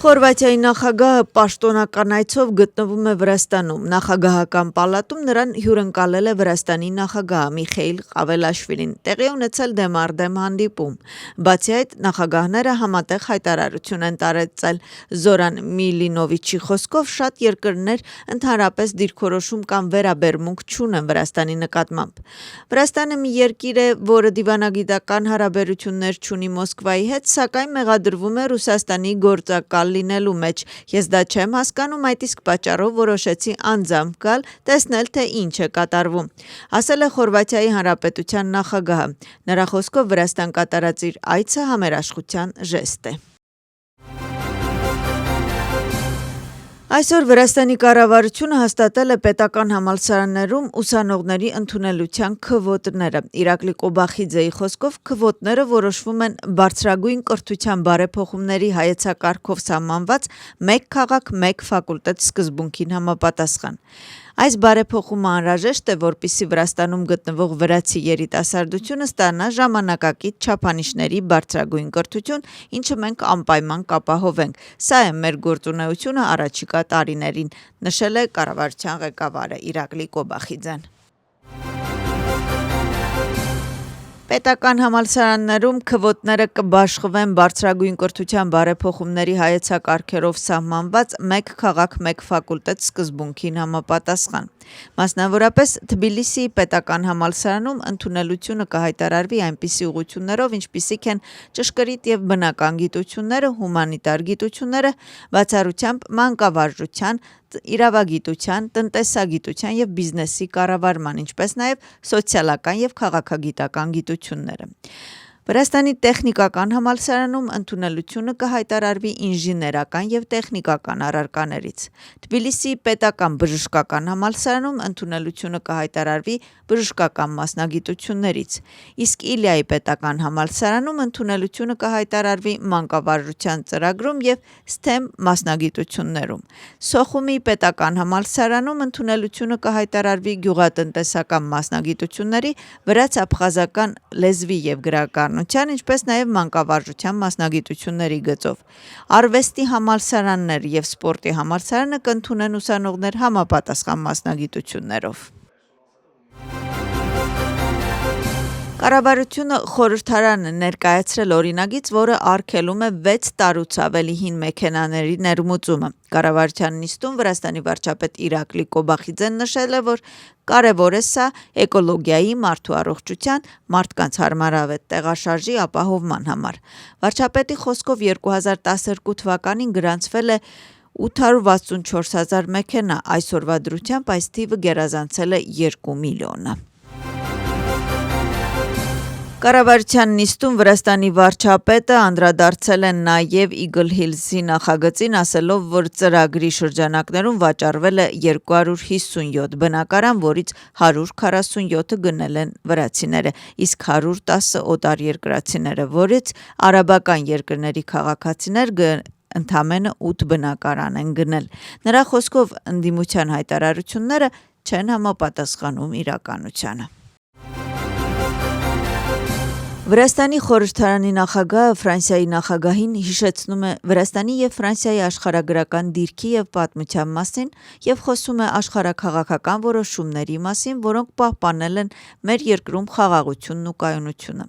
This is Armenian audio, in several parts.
Խորվաթիայի նախագահը պաշտոնական այցով գտնվում է Վրաստանում։ Նախագահական պալատում նրան հյուրընկալել է Վրաստանի նախագահ Միխեիլ Ղավելաշվիլին։ Տեղի ունեցել դեմարդեմ հանդիպում։ Բացի այդ, նախագահները համատեղ հայտարարություն են տարածել։ Զորան Միլինովիչի խոսքով շատ երկրներ ընդհանրապես դիրքորոշում կամ վերաբերմունք չունեն Վրաստանի նկատմամբ։ Վրաստանը մի երկիր է, որը դիվանագիտական հարաբերություններ չունի Մոսկվայի հետ, սակայն մեղադրվում է Ռուսաստանի գործակալ լինելու մեջ։ Ես դա չեմ հասկանում, այդ իսկ պատճառով որոշեցի անձամբ գալ, տեսնել թե ինչ է կատարվում, ասել է Խորվաթիայի Հանրապետության նախագահը։ Նրա խոսքով Վրաստան կատարած իր այցը համերաշխության ժեստ է։ Այսօր Վրաստանի կառավարությունը հաստատել է պետական համալսարաններում ուսանողների ընդունելության քվոտները։ Իրակլի Կոբախիձեի խոսքով քվոտները որոշվում են բարձրագույն կրթության բարեփոխումների հայեցակարգով սահմանված մեկ քաղաք, մեկ ֆակուլտետ սկզբունքին համապատասխան։ Այս բարեփոխումը անհրաժեշտ է, որպեսզի Վրաստանում գտնվող վրացի երիտասարդությունը ստանա ժամանակակից չափանիշների բարձրագույն կրթություն, ինչը մենք անպայման կապահովենք։ Սա է մեր գործունեությունը առաջիկա տարիներին, նշել է կառավարության ղեկավարը Իրակլի Կոբախիձեն։ Պետական համալսարաններում քվոտները կբաշխվեն բարձրագույն կրթության բարեփոխումների հայեցակարգերով սահմանված մեկ քաղաք, մեկ ֆակուլտետ սկզբունքին համապատասխան։ Մասնավորապես Թբիլիսիի պետական համալսարանում ընդունելությունը կհայտարարվի այնպիսի ուղղություններով, ինչպիսիք են ճշգրիտ եւ բնական գիտությունները, հումանիտար գիտությունները, բացառությամբ մանկավարժության, իրավագիտության, տնտեսագիտության եւ բիզնեսի կառավարման, ինչպես նաեւ սոցիալական եւ քաղաքագիտական գիտությունները։ Վրաստանի տեխնիկական համալսարանում ընդունելությունը կհայտարարվի ինժեներական եւ տեխնիկական առարկաներից։ Թբիլիսիի պետական բժշկական համալսարանում ընդունելությունը կհայտարարվի բժշկական մասնագիտություններից, իսկ Իլիայի պետական համալսարանում ընդունելությունը կհայտարարվի մանկավարժության ծրագրում եւ STEM մասնագիտություններում։ Սոխումի պետական համալսարանում ընդունելությունը կհայտարարվի գյուղատնտեսական մասնագիտությունների, վրաց-աբխազական լեզվի եւ գրականության, ինչպես նաեւ մանկավարժության մասնագիտությունների գծով։ Արվեստի համալսարաններ եւ սպորտի համալսարանը կընդունեն ուսանողներ համապատասխան մասնագիտություններով։ Կառավարությունը խորհրդարան ներկայացրել օրինագիծ, որը արգելում է 6 տարուց ավելի հին մեքենաների ներմուծումը։ Կառավարության նիստում Վրաստանի վարչապետ Իրակլի Կոբախիձեն նշել է, որ կարևոր է սա էկոլոգիայի, մարդու առողջության, մարդկանց հարմարավետ տեղաշարժի ապահովման համար։ Վարչապետի խոսքով 2012 թվականին գրանցվել է 864,000 մեքենա, այսօրվա դրությամբ այս թիվը գերազանցել է 2 միլիոնը։ Կառավարության նիստում Վրաստանի վարչապետը անդրադարձել է նաև Eagle Hills-ի նախագծին, ասելով, որ ծրագրի շրջանակներում վաճառվել է 257 բնակարան, որից 147-ը գնել են վրացիները, իսկ 110-ը օտարերկրացիները, որից արաբական երկրների քաղաքացիներ ընդամենը 8 բնակարան են գնել։ Նրա խոսքով ընդդիմության հայտարարությունները չեն համապատասխանում իրականությանը։ Վրաստանի խորհրդարանի նախագահը Ֆրանսիայի նախագահին հիշեցնում է Վրաստանի եւ Ֆրանսիայի աշխարհագրական դիրքի եւ պատմության մասին եւ խոսում է աշխարհաքաղաքական որոշումների մասին, որոնք պահպանել են մեր երկրում խաղաղությունն ու կայունությունը։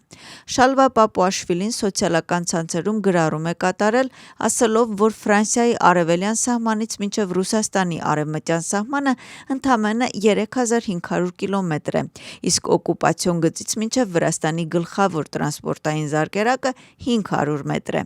Շալվա Պապուաշվիլին սոցիալական ցանցերում գրառում է կատարել, ասելով, որ Ֆրանսիայի արևելյան սահմանից մինչև Ռուսաստանի արևմտյան սահմանը ընդամենը 3500 կիլոմետր է, իսկ օկուպացիոն գծից մինչև Վրաստանի գլխավոր տրանսպորտային զարկերակը 500 մետր է։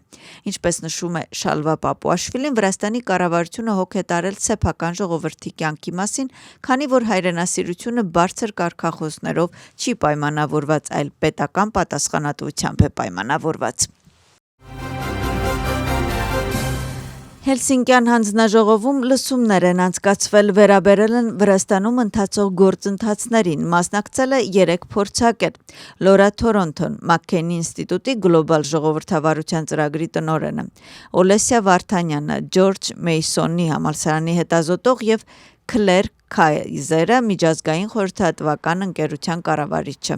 Ինչպես նշում է Շալվա Պապուաշվիլին, Վրաստանի կառավարությունը հոգ է տարել սեփական ժողովրդի կյանքի մասին, քանի որ հայրենասիրությունը բարձր կարգախոսներով չի պայմանավորված, այլ պետական պատասխանատվությամբ է պայմանավորված։ Հելսինկյան հանձնաժողովում լսումներ են անցկացվել, վերաբերել են Վրաստանում ընթացող գործընթացներին, մասնակցել է 3 փորձագետ։ Լորա Թորոնթոն, Մաքքեյնի ինստիտուտի գլոբալ ժողովրդավարության ծրագրի տնօրենը, Օլեսիա Վարդանյանը, Ջորջ Մեյսոնի համալսարանի հետազոտող եւ Քլեր Քայզերը միջազգային խորհրդատվական ընկերության կառավարիչը։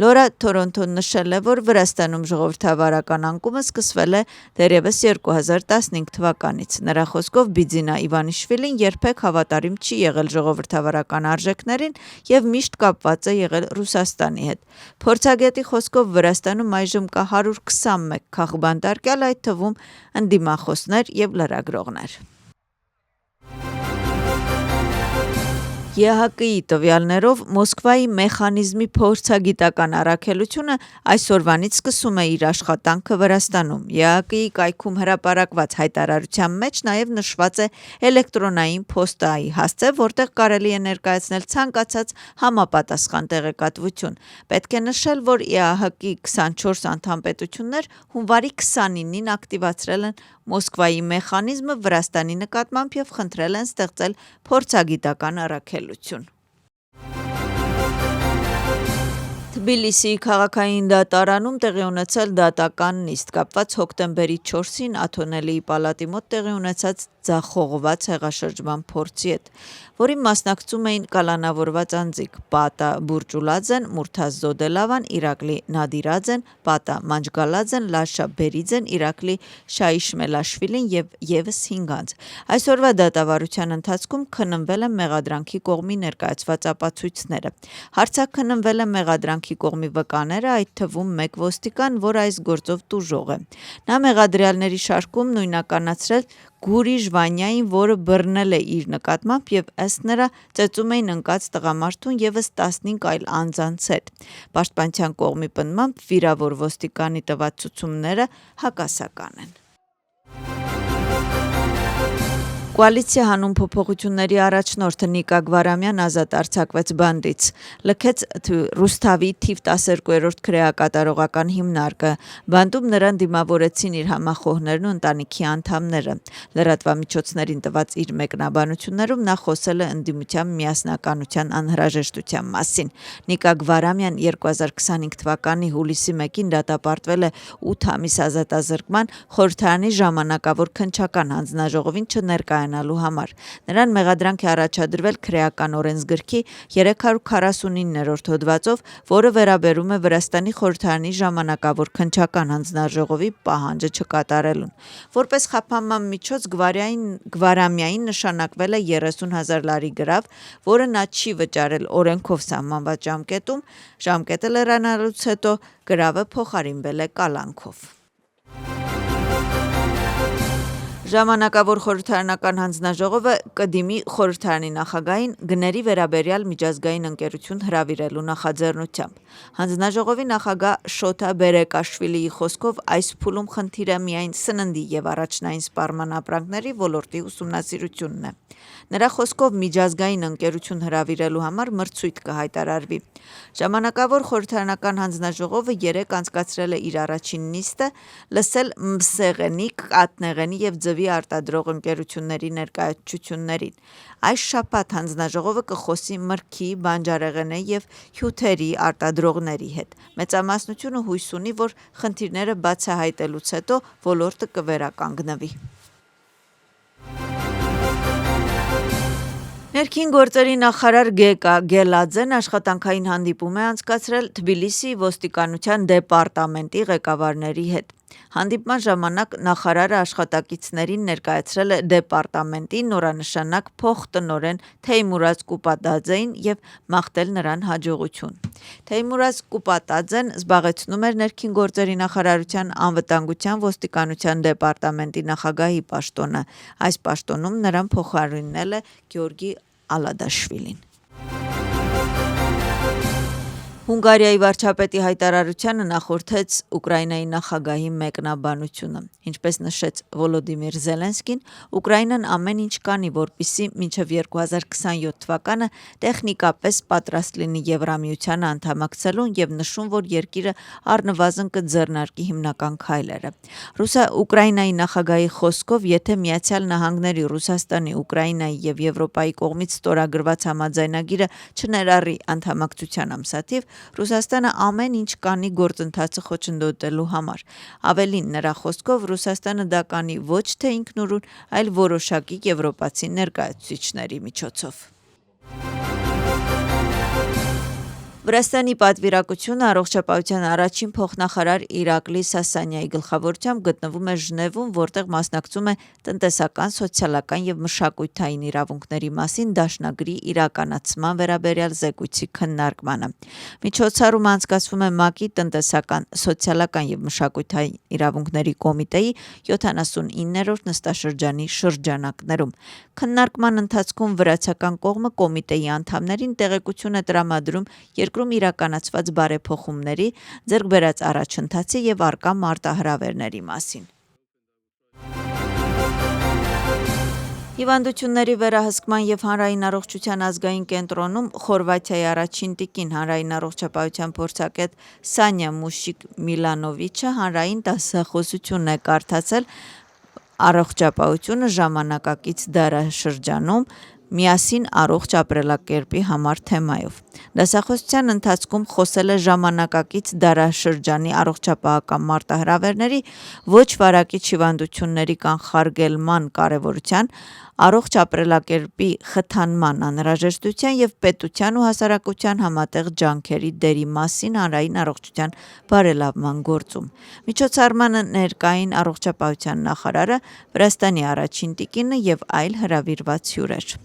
Լորա Թորոնտոն նշել է, որ Վրաստանում ժողովրդավարական անկումը սկսվել է դեռևս 2015 թվականից։ Նրա խոսքով Բիձինա Իվանիշվիլին երբեք հավատարիմ չի եղել ժողովրդավարական արժեքներին եւ միշտ կապված է եղել Ռուսաստանի հետ։ Փորձագետի խոսքով Վրաստանում այժմ կա 121 քաղբանտարկյալ, այդ թվում ընդդիմախոսներ եւ լրագրողներ։ ԵՀԿ-ի տվյալներով Մոսկվայի մեխանիզմի փորձագիտական առաքելությունը այսօրվանից սկսում է իր աշխատանքը Վրաստանում։ ԵՀԿ-ի կայքում հրապարակված հայտարարության մեջ նաև նշված է էլեկտրոնային փոստայի հասցե, որտեղ կարելի է ներկայացնել ցանկացած համապատասխան տեղեկատվություն։ Պետք է նշել, որ ԵՀԿ-ի 24 անդամ պետություններ հունվարի 29-ին ակտիվացրել են Մոսկվայի մեխանիզմը Վրաստանի նկատմամբ եւ խնդրել են ստեղծել փորձագիտական առաքելություն։ Թբիլիսիի քաղաքային դատարանում տեղի ունեցել դատական նիստ կապված հոկտեմբերի 4-ին Աթոնելիի պալատի մոտ տեղի ունեցած ձախողված հեղաշրջման փորձի հետ, որին մասնակցում էին կալանավորված անձիկ Պատա Բուրճուլաձեն, Մուրթազ Զոդելավան, Իրակլի Նադիրաձեն, Պատա Մանջգալաձեն, Լաշա Բերիձեն, Իրակլի Շաիշմելաշվիլին եւ եւս 5 անձ։ Այսօրվա դատավարության ընթացքում քննվել են մեղադրանքի կողմի ներկայացված ապացույցները։ Հարցաքննվել են մեղադրանքի կողմի վկաները, այդ թվում 1 ոստիկան, որ այս գործով տուժող է։ Նա մեղադրյալների շարքում նույնականացրել Գուրի Ժվանյային, որը բռնել է իր նկատմամբ եւ ըստ նրա ծեծում էին ընկած տղամարդուն եւս 15 այլ անձանց հետ։ Պաշտպանության կողմի պնդմամբ վիրավոր ոստիկանի տված ցուցումները հակասական են։ Կոալիցիա հանուն փոփոխությունների առաջնորդը Նիկա Գվարամյան ազատ արձակվեց բանտից, լքեց Ռուսթավի թիվ 12-րդ քրեակատարողական հիմնարկը։ Բանտում նրան դիմավորեցին իր համախոհներն ու ընտանիքի անդամները։ Լրատվամիջոցներին տված իր մեկնաբանություններում նա խոսել է ընդդիմության միասնականության անհրաժեշտության մասին։ Նիկա Գվարամյան 2025 թվականի հուլիսի 1-ին դատապարտվել է 8 ամիս ազատազրկման խորհրդարանի ժամանակավոր քննչական հանձնաժողովին չներկայանալու համար։ Նրան մեղադրանք է առաջադրվել քրեական օրենսգրքի 349-րդ հոդվածով, որը վերաբերում է Վրաստանի խորհրդարանի ժամանակավոր քննչական հանձնաժողովի պահանջը չկատարելուն։ Որպես խափանման միջոց Գվարամյային նշանակվել է 30,000 լարի գրավ, որը նա չի վճարել օրենքով սահմանված ժամկետում։ Ժամկետը լրանալուց հետո գրավը փոխարինվել է կալանքով։ Ժամանակավոր խորհրդարանական հանձնաժողովը կդիմի խորհրդարանի նախագահին գների վերաբերյալ միջազգային ընկերություն հրավիրելու նախաձեռնությամբ։ Հանձնաժողովի նախագահ Շոթա Բերեկաշվիլիի խոսքով այս փուլում խնդիրը միայն սննդի եւ առաջնային սպառման ապրանքների ոլորտի ուսումնասիրությունն է։ Նրա խոսքով միջազգային ընկերություն հրավիրելու համար մրցույթ կհայտարարվի։ Ժամանակավոր խորհրդարանական հանձնաժողովը 3 անցկացրել է իր առաջին նիստը, լսել մսեղենի, կատնեղենի եւ ձվի արտադրող ընկերությունների ներկայացություններին։ Այս շաբաթ հանձնաժողովը կխոսի մրգի, բանջարեղենի եւ հյութերի արտադրողների հետ։ Մեծամասնությունը հույս ունի, որ խնդիրները բացահայտելուց հետո ոլորտը կվերականգնվի։ Ներքին գործերի նախարար Գեկա Գելաձեն աշխատանքային հանդիպում է անցկացրել Թբիլիսի ոստիկանության դեպարտամենտի ղեկավարների հետ։ Հանդիպման ժամանակ նախարարը աշխատակիցներին ներկայացրել է դեպարտամենտի նորանշանակ փոխտնօրեն Թեյմուրազ Կուպատաձեին եւ մաղթել նրան հաջողություն։ Թեյմուրազ Կուպատաձեն զբաղեցնում էր ներքին գործերի նախարարության անվտանգության ոստիկանության դեպարտամենտի նախագահի պաշտոնը։ Այս պաշտոնում նրան փոխարինել է Գյորգի Ալադաշվիլին։ Հունգարիայի վարչապետի հայտարարությանը նախորդեց Ուկրաինայի նախագահի մեկնաբանությունը։ Ինչպես նշեց Վոլոդիմիր Զելենսկին, Ուկրաինան ամեն ինչ կանի, որպեսզի մինչև 2027 թվականը տեխնիկապես պատրաստ լինի Եվրամիությանը անդամակցելուն եւ նշում, որ երկիրը առնվազն կձեռնարկի հիմնական քայլերը։ Ուկրաինայի նախագահի խոսքով, եթե Միացյալ Նահանգների, Ռուսաստանի, Ուկրաինայի եւ Եվրոպայի կողմից ստորագրված համաձայնագիրը չներառի անդամակցության ամսաթիվ, Ռուսաստանը ամեն ինչ կանի գործընթացը խոչընդոտելու համար։ Ավելին, նրա խոսքով Ռուսաստանը դա կանի ոչ թե ինքնուրույն, այլ որոշակի եվրոպացի ներկայացուցիչների միջոցով։ Վրաստանի պատվիրակությունը առողջապահության առաջին փոխնախարար Իրակլի Սասանյայի գլխավորությամբ գտնվում է Ժնևում, որտեղ մասնակցում է տնտեսական, սոցիալական եւ մշակութային իրավունքների մասին դաշնագրի իրականացման վերաբերյալ զեկույցի քննարկմանը։ Միջոցառումը անցկացվում է ՄԱԿ-ի տնտեսական, սոցիալական եւ մշակութային իրավունքների կոմիտեի 79-րդ նստաշրջանի շրջանակներում։ Քննարկման ընթացքում վրացական կողմը կոմիտեի անդամներին տեղեկություն է տրամադրում երկրում իրականացված բարեփոխումների, ձեռք բերած առաջընթացի եւ առկա մարտահրավերների մասին։ Հիվանդությունների վերահսկման եւ հանրային առողջության ազգային կենտրոնում Խորվաթիայի առաջին տիկին հանրային առողջապահության փորձագետ Սանյա Մուշիկ-Միլանովիչը հանրային դասախոսություն է կարդացել առողջապահությունը ժամանակակից դարաշրջանում միասին առողջ ապրելակերպի համար թեմայով։ Դասախոսության ընթացքում խոսել է ժամանակակից դարաշրջանի առողջապահական մարտահրավերների, ոչ վարակիչ հիվանդությունների կանխարգելման կարևորության, առողջ ապրելակերպի խթանման անհրաժեշտության եւ պետության ու հասարակության համատեղ ջանքերի դերի մասին հանրային առողջության բարելավման գործում։ Միջոցառմանը ներկային առողջապահության նախարարը, Վրաստանի առաջին տիկինը եւ այլ հրավիրված հյուրեր։